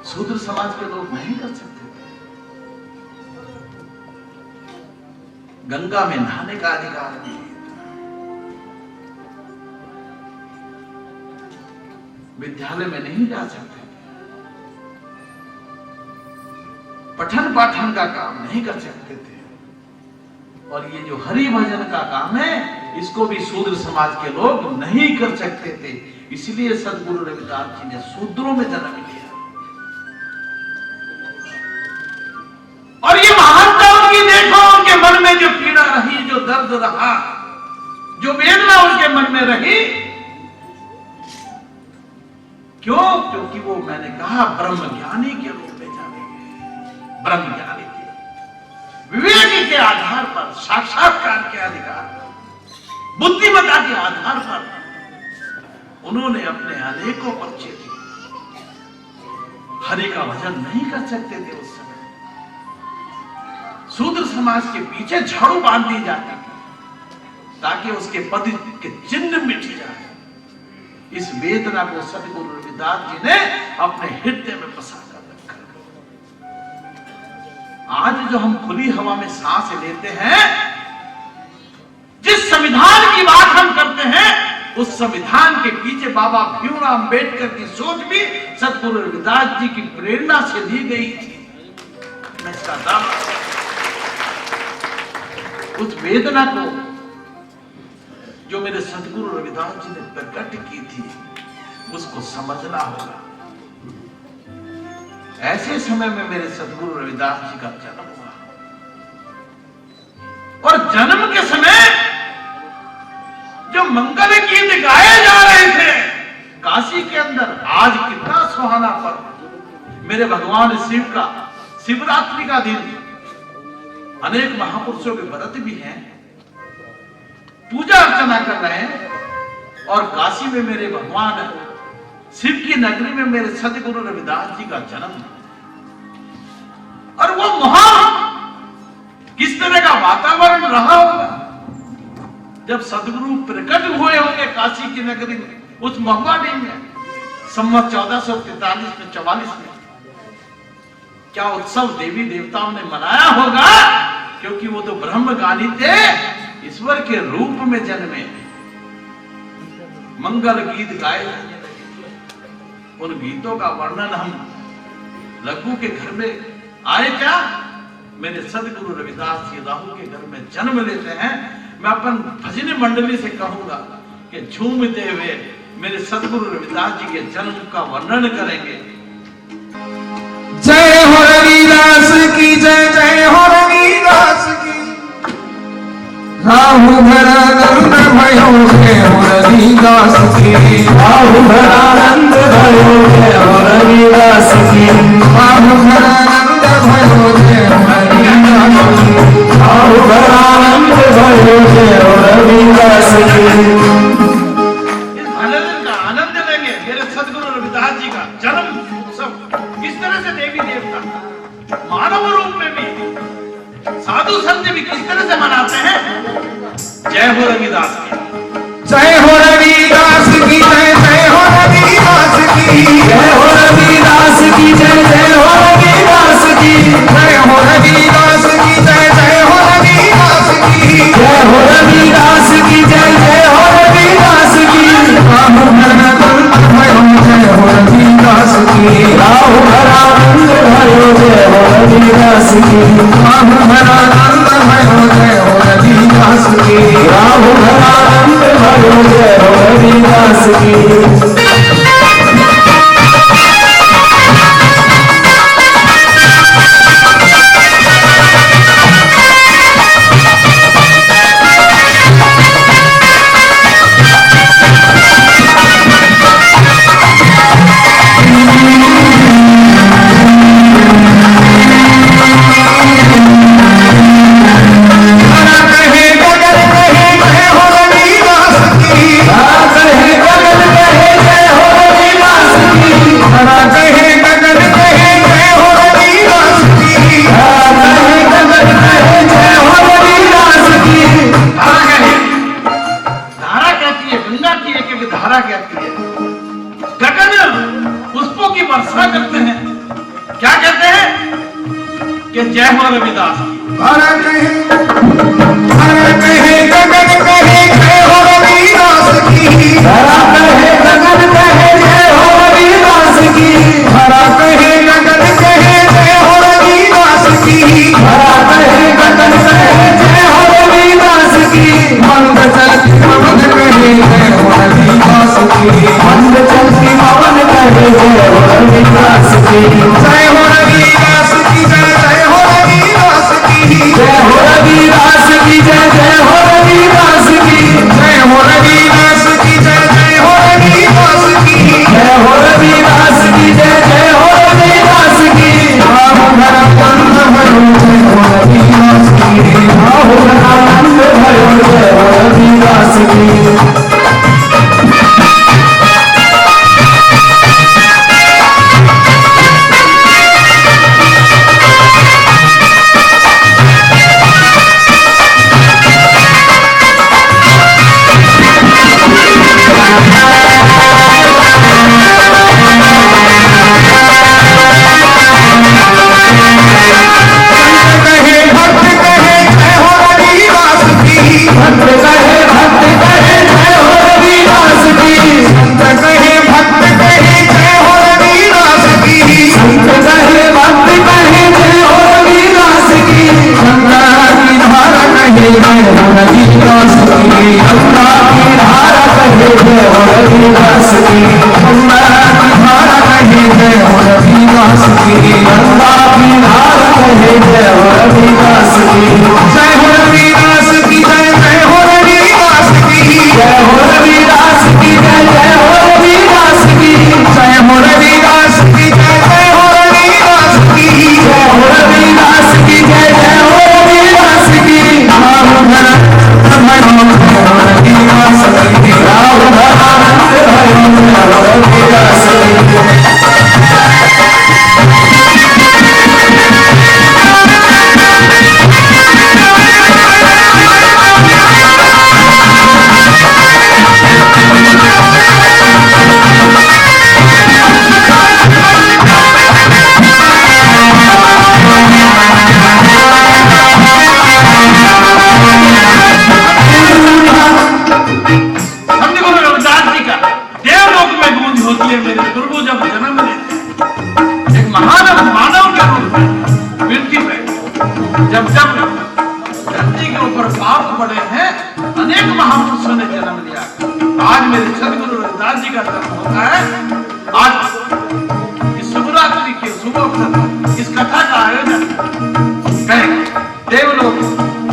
शूद्र समाज के लोग नहीं कर सकते थे, गंगा में नहाने का अधिकार नहीं था, विद्यालय में नहीं जा सकते थे, पठन पाठन का काम नहीं कर सकते थे। और ये जो हरि भजन का काम है, इसको भी शूद्र समाज के लोग नहीं कर सकते थे। इसलिए सदगुरु रविदास जी ने शूद्रों में जन्म लिया। और ये महानता उनकी देखो, उनके मन में जो पीड़ा रही, जो दर्द रहा, जो वेदना उनके मन में रही, क्यों? क्योंकि वो मैंने कहा ब्रह्म ज्ञानी के रूप में जाने गए, ब्रह्म ज्ञानी थे। विवेक के आधार पर, साक्षात्कार के अधिकार पर, बुद्धिमत्ता के आधार पर उन्होंने अपने अनेकों पर्चे दिए। हरि का भजन नहीं कर सकते थे उस समय। शूद्र समाज के पीछे झाड़ू बांध दी जाती थी ताकि उसके पद के चिन्ह मिट जाए। इस वेदना को सतगुरु रविदास जी ने अपने हृदय में बसा कर रखा। आज जो हम खुली हवा में सांस लेते हैं, जिस संविधान की बात हम करते हैं, उस संविधान के पीछे बाबा भीमराव अंबेडकर की सोच भी सतगुरु रविदास जी की प्रेरणा से ली गई थी। मैं इसका दावा, उस वेदना को जो मेरे सतगुरु रविदास जी ने प्रकट की थी, उसको समझना होगा। ऐसे समय में मेरे सतगुरु रविदास जी का जन्म हुआ, और जन्म के समय जो मंगल गीत गाए जा रहे थे काशी के अंदर, आज कितना सुहाना पर्व, मेरे भगवान शिव का शिवरात्रि का दिन, अनेक महापुरुषों के व्रत भी हैं, पूजा अर्चना कर रहे हैं, और काशी में मेरे भगवान शिव की नगरी में मेरे सतगुरु रविदास जी का जन्म है। और वो वहां किस तरह का वातावरण रहा होगा जब सदगुरु प्रकट हुए होंगे काशी की नगरी में, उस महुआडी में, संवत 1443 में 44 में। क्या उत्सव देवी देवताओं ने मनाया होगा, क्योंकि वो तो ब्रह्मगानी थे, ईश्वर के रूप में जन्मे। मंगल गीत गाए, उन गीतों का वर्णन हम लघु के घर में आए क्या, मेरे सदगुरु रविदास जी राहु के घर में जन्म लेते हैं। मैं अपन भजनी मंडली से कहूंगा कि झूमते हुए मेरे सदगुरु रविदास जी के जन्म का वर्णन करेंगे। जय हो रविदास की जय, जय हो रविदास की। राहु धरानंद भयो, जय हो रविदास की। राहु धरानंद भयो, जय हो रविदास की। राहु धरानंद भयो, जय हो रविदास की। राहु धरानंद भयो, जय हो रविदास की। इस आनंद का आनंद लेंगे। मेरे सदगुरु रविदास जी का जन्म उत्सव किस तरह से देवी देवता मानव रूप में भी, साधु संत भी किस तरह से मनाते हैं। जय हो रविदास की, जय हो रविदास की जय, जय हो रविदास की। जय हो रविदास की जय, जय हो रविदास की। जय हो रविदास की जय, जय हो रविदास की। जय हो रविदास की जय, जय हो रविदास की। राहु धरानंद भयो, जय हो रविदास की। राहु धरानंद भयो, जय हो रविदास की। राहु धरानंद भयो, जय हो रविदास की। राहु धरानंद भयो, जय हो रविदास की। जय हो रविदास की। हर कहे गगन कहे जय हो रविदास की। धरा कहे गगन कहे जय हो रविदास की। धरा कहे गगन कहे जय हो रविदास की। धरा कहे गगन कहे जय हो रविदास की। मंद चलती पवन कहे जय हो रविदास की। मंद चलती पवन कहे जय हो रविदास की। जय हो रविदास की जय, जय हो रविदास की। जय हो रविदास की जय, जय हो रविदास की। जय हो रविदास की जय, जय हो रविदास की। जय हो रविदास की जय, जय हो रविदास की। राहु धरानंद भयो, जय हो रविदास रविदास की अल्लाह की धारा कहे जय हो रविदास की अल्लाह की धारा कहे जय हो रविदास की अल्लाह की धारा कहे जय हो रविदास की जय हो रविदास की जय जय हो रविदास की जय हो रविदास की जय जय हो रविदास की जय हो रविदास की जय जय हो रविदास की जय हो रविदास की जय जय हो रविदास की राम धन भयो रविदास की राम धनानंद भयो रविदास की समझ गुरु रविदास जी का देवलोक में गूंज होती है। मेरे गुरु जब जन्म लेते हैं एक महान मानव के रूप में पृथ्वी पे जब जब धरती के ऊपर पाप पड़े हैं अनेक महापुरुषों ने जन्म लिया। आज मेरे सदगुरु रविदास जी का जन्म होता है। आज इस शिवरात्रि के शुभ अवसर पर इस कथा का आयोजन करेंगे। देवलोक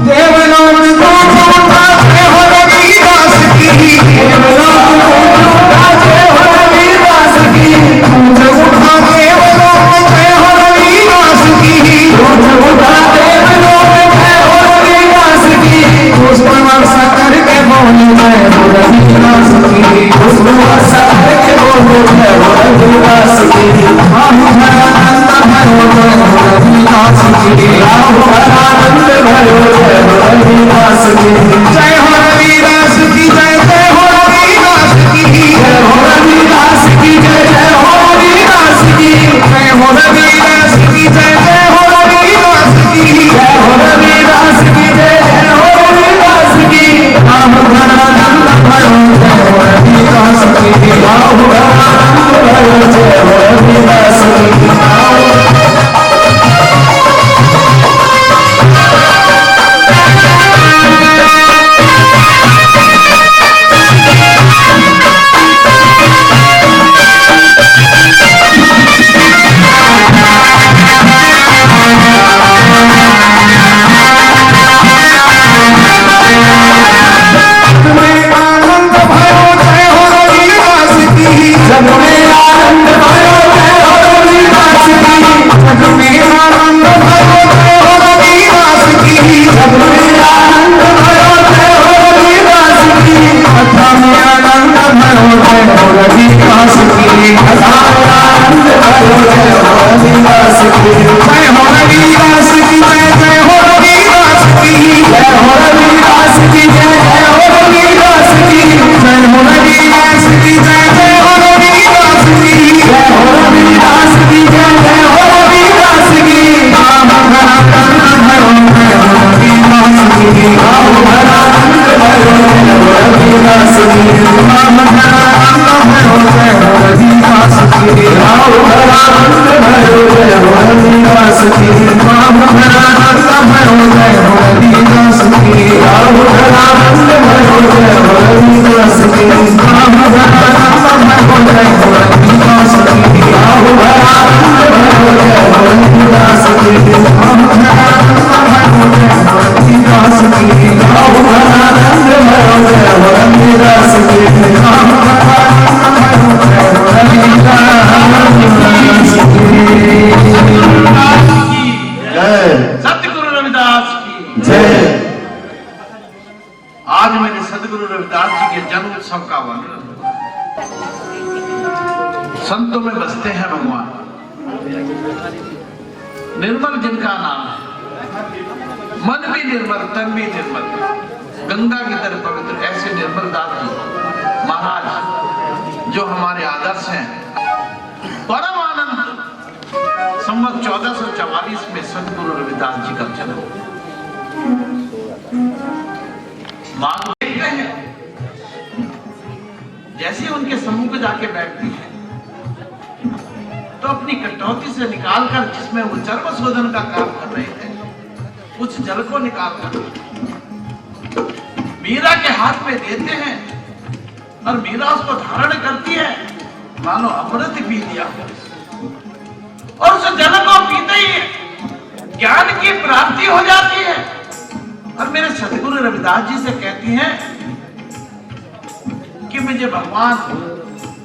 देवलोक को उठा जय हो रविदास की देवलोक को उठा जय हो रविदास की गूंज उठा देवलोक जय हो रविदास की गूंज उठा देवलोक जय हो रविदास की पुष्प वर्षा करके बोले जय हो रविदास की पुष्प वर्षा करके बोले जय हो रविदास की राम धनानंद भयो जय हो रविदास की राम धनानंद भयो जय हो रविदास की जय हो रविदास की जय जय हो रविदास की जय हो रविदास की जय जय हो रविदास की जय हो रविदास की जय जय हो रविदास की जय हो रविदास की जय जय हो रविदास की राम धनानंद भयो जय हो रविदास की राम धनानंद भयो जय हो रविदास की में आनंद भयो जय हो रविदास की जग में आनंद भयो जय हो रविदास की जग में आनंद भयो जय हो रविदास की जग में आनंद भयो जय हो रविदास की कथा में आनंद भयो जय हो रविदास की कथा में आनंद भयो जय हो रविदास की जय हो रविदास की जय जय हो रविदास की जय हो रविदास की जय जय हो रविदास की जय हो रविदास की जय जय हो रविदास की जय हो रविदास की जय जय हो रविदास की राम धनानंद भयो जय हो रविदास की राम धनानंद भयो जय हो रविदास की राम धनानंद भयो जय हो रविदास की राम धनानंद भयो जय हो रविदास की राम धनानंद भयो जय हो रविदास की राम धनानंद भयो जय हो रविदास की राम धनानंद भयो जय हो रविदास की राम धनानंद भयो जय हो रविदास की राम धनानंद भयो जय हो रविदास की राम धनानंद भयो जय हो रविदास की राम धनानंद भयो जय हो रविदास की जय सतगुरु रविदास की जय आज मेरे सदगुरु रविदास जी के जन्म उत्सव का वर्णन हुआ। संतों में बसते हैं भगवान, निर्मल जिनका नाम है, मन भी निर्मल तन भी निर्मल, गंगा की तरह पवित्र ऐसे निर्मल दास जी महाराज जो हमारे आदर्श हैं। परम आनंद संवत 1444 में सदगुरु रविदास जी का जन्म। मां देखते हैं जैसे उनके सम्मुख जाके बैठती है तो अपनी कटौती से निकालकर जिसमें वो चर्म शोधन का काम कर रहे थे उस जल को निकालकर हाथ में देते हैं और मीरा उसको धारण करती है, मानो अमृत पी लिया और उस जल को पीते ही ज्ञान की प्राप्ति हो जाती है। और मेरे सदगुरु रविदास जी से कहती हैं कि मुझे भगवान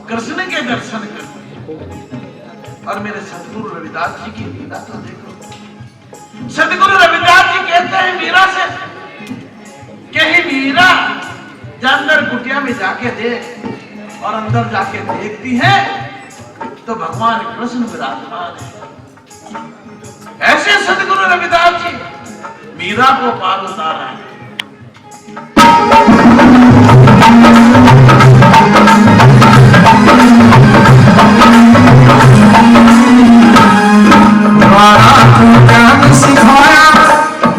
कृष्ण के दर्शन कर। और मेरे सदगुरु रविदास जी की लीला तो देखो। सदगुरु रविदास जी कहते हैं मीरा से कि हे मीरा, अंदर कुटिया में जाके देख, और अंदर जाके देखती है तो भगवान कृष्ण विराजमान है। ऐसे सदगुरु रविदास जी मीरा को पार उतारा है। सिखाया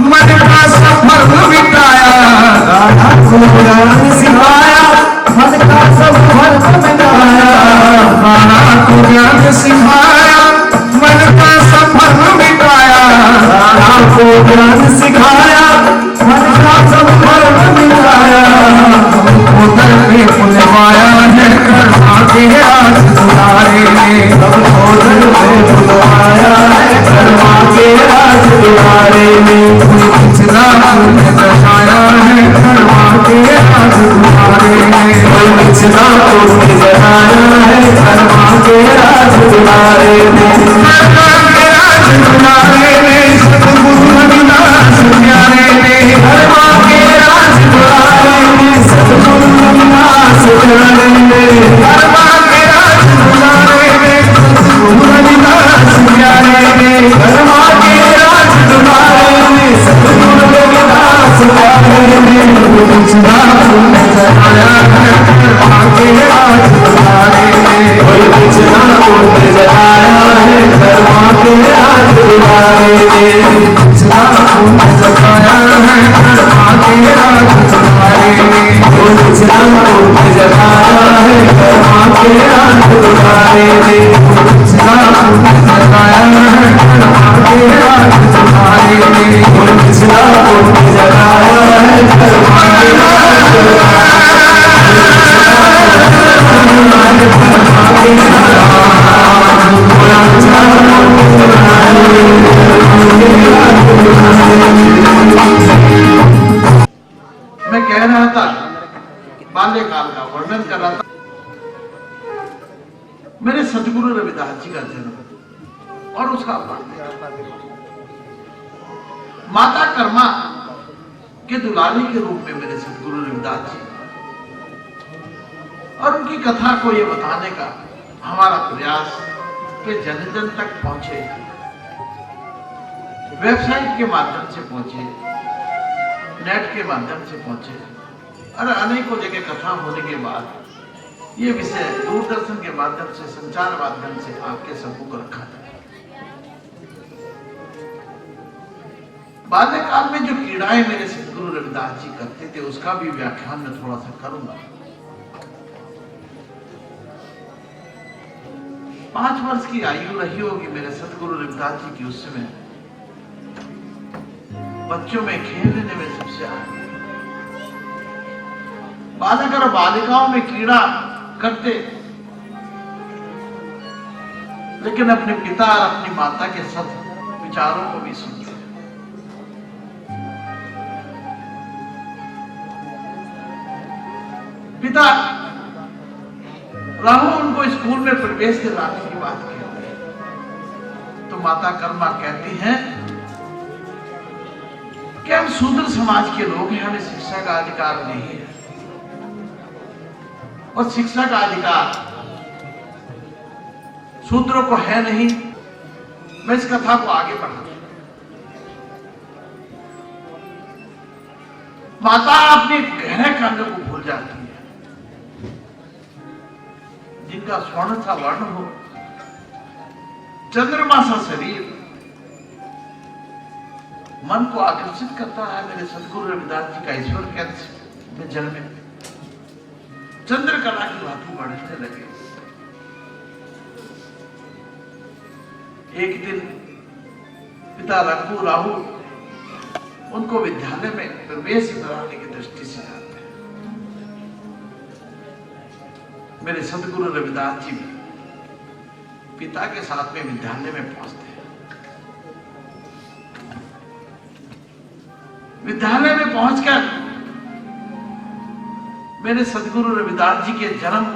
मन का सफर मिटाया, राधा को ज्ञान सिखाया मन का सफर मिटाया, राधा को ज्ञान सिखाया मन का सफर मिटाया, राधा को ज्ञान सिखाया मन का सफर मिटाया। उधर पे बुलवाया है कर्मा के आज दुलारे ने, उधर पे बुलवाया है कर्मा के आज दुलारे में, पिछला फूल दर्शाया है कर्मा के आज दुलारे में, पिछला फूल दर्शाया है कर्मा के आज दुलारे में, कर्मा के आज दुलारे में, सतगुरु रविदास प्यारे ने, कर्मा के आज दुलारे में, सतगुरु रविदास प्यारे ने, कर्मा के आज दुलारे में, सतगुरु रविदास प्यारे ने, कर्मा के आज दुलारे में, सतगुरु रविदास प्यारे ने, पिछला फूल दर्शाया है कर्मा के आज दुलारे में, पिछला फूल दर्शाया है कर्मा के आज दुलारे में, पिछला फूल दर्शाया है कर्मा के आज दुलारे में, पिछला फूल दर्शाया है कर्मा के आज दुलारे में, पिछला फूल दर्शाया है कर्मा के आज दुलारे में, पिछला फूल दर्शाया है कर्मा के आज दुलारे मैं कह रहा था, बाल्यकाल का वर्णन कर रहा था। मेरे सदगुरु रविदास जी का जन्म और उसका माता कर्मा के दुलारी के रूप में मेरे सदगुरु रविदास जी, और उनकी कथा को ये बताने का हमारा प्रयास कि जन जन तक पहुंचे, वेबसाइट के माध्यम से पहुंचे, नेट के माध्यम से पहुंचे, और अनेकों जगह कथा होने के बाद ये विषय दूरदर्शन के माध्यम से, संचार माध्यम से आपके सम्मुख रखा जाए। बाल्यकाल में जो क्रीड़ाएं मेरे सदगुरु रविदास जी करते थे उसका भी व्याख्यान मैं थोड़ा सा करूंगा। 5 वर्ष की आयु रही होगी मेरे सदगुरु रविदास जी की उस समय। बच्चों में खेलने में सबसे आगे, बालक और बालिकाओं में क्रीड़ा करते, लेकिन अपने पिता और अपनी माता के सद विचारों को भी सुनते। पिता राहु उनको स्कूल में प्रवेश दिलाने की बात कहते हैं तो माता कर्मा कहती हैं कि हम शूद्र समाज के लोग हैं, हमें शिक्षा का अधिकार नहीं है, और शिक्षा का अधिकार शूद्रों को है नहीं। मैं इस कथा को आगे बढ़ाता हूं। माता अपने गहरे कंध को भूल जाती है, जिनका स्वर्ण सा वर्ण हो, चंद्रमा सा शरीर मन को आकर्षित करता है। मेरे सदगुरु रविदास जी का ईश्वर के अंश में जन्मे, चंद्रकला की भांति बढ़ने लगे। एक दिन पिता रघु राहु उनको विद्यालय में प्रवेश कराने की दृष्टि से आते हैं। मेरे सदगुरु रविदास जी पिता के साथ में विद्यालय में पहुंचते हैं। विद्यालय में पहुंचकर मेरे सदगुरु रविदास जी के जन्म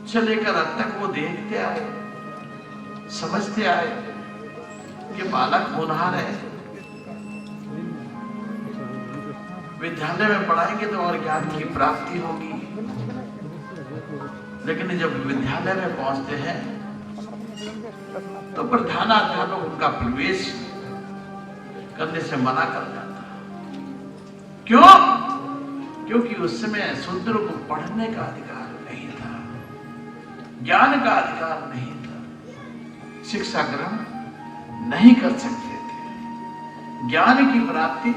से लेकर अब तक वो देखते आए, समझते आए कि बालक होनहार है, विद्यालय में पढ़ाएंगे तो और ज्ञान की प्राप्ति होगी। लेकिन जब विद्यालय में पहुंचते हैं तो प्रधानाध्यापक उनका प्रवेश करने से मना कर देता। क्यों? क्योंकि उस समय शूद्र को पढ़ने का अधिकार नहीं था, ज्ञान का अधिकार नहीं था, शिक्षा ग्रहण नहीं कर सकते थे, ज्ञान की प्राप्ति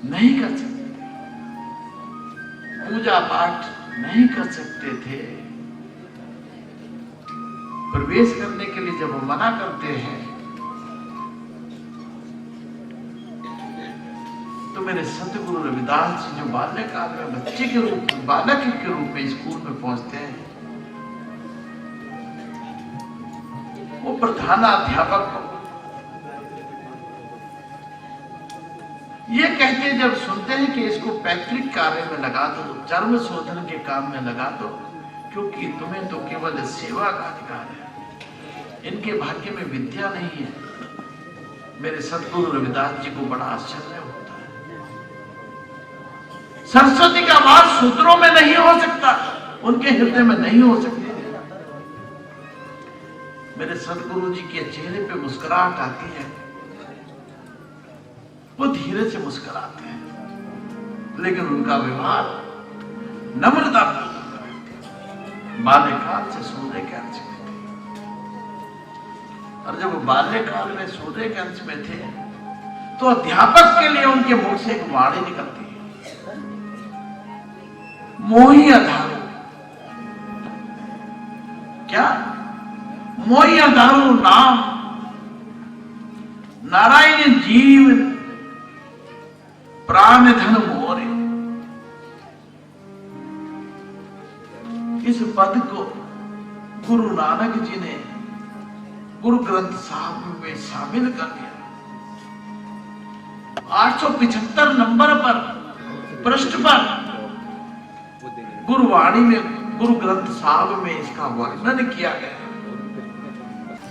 नहीं कर सकते, पूजा पाठ नहीं कर सकते थे। प्रवेश करने के लिए जब वो मना करते हैं तो मेरे सतगुरु रविदास जी जो बाल्यकाल में बच्चे के रूप में, बालक के रूप में स्कूल में पहुंचते हैं, वो प्रधानाध्यापक को ये कहते जब सुनते हैं कि इसको पैतृक कार्य में लगा दो, चर्म शोधन के काम में लगा दो, क्योंकि तुम्हें तो केवल सेवा का अधिकार है, इनके भाग्य में विद्या नहीं है। मेरे सतगुरु रविदास जी को बड़ा आश्चर्य होता है। सरस्वती का वास शूद्रों में नहीं हो सकता, उनके हृदय में नहीं हो सकती। मेरे सतगुरु जी के चेहरे पे मुस्कुराहट आती है, वो धीरे से मुस्कुराते हैं, लेकिन उनका व्यवहार नम्रता बाल्यकाल से सूर्य के अंश में थे। और जब बाल्यकाल में सूर्य के अंश में थे तो अध्यापक के लिए उनके मुख से एक वाणी निकलती है, मोही अधारू। क्या? मोही अधारू नाम नारायण जीव प्राण धन मोरे। इस पद को गुरु नानक जी ने गुरु ग्रंथ साहब में शामिल कर दिया। 875 नंबर पर पृष्ठ पर गुरुवाणी में, गुरु ग्रंथ साहब में इसका वर्णन किया गया।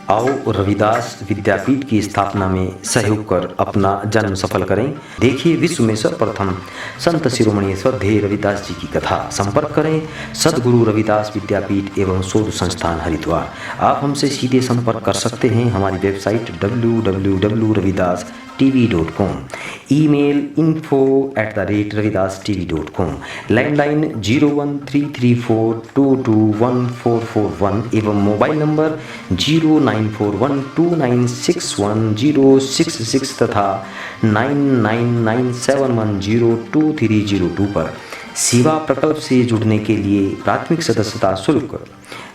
आओ रविदास विद्यापीठ की स्थापना में सहयोग कर अपना जन्म सफल करें। देखिए विश्व में सर्वप्रथम संत शिरोमणि श्रद्धेय रविदास जी की कथा। संपर्क करें सदगुरु रविदास विद्यापीठ एवं शोध संस्थान हरिद्वार। आप हमसे सीधे संपर्क कर सकते हैं हमारी website www.ravidas.tv.com, email info@ravidastv.com, landline 01334221441 एवं मोबाइल नंबर 0941296106 तथा 9997102302 पर। सेवा प्रकल्प से जुड़ने के लिए प्राथमिक सदस्यता शुल्क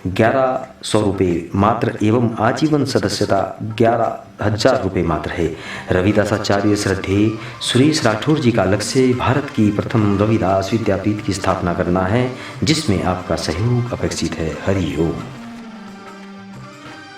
1100 रुपये मात्र एवं आजीवन सदस्यता 11,000 रुपये मात्र है। रविदासाचार्य श्रद्धेय सुरेश राठौर जी का लक्ष्य भारत की प्रथम रविदास विद्यापीठ की स्थापना करना है, जिसमें आपका सहयोग अपेक्षित है। हरि ओम।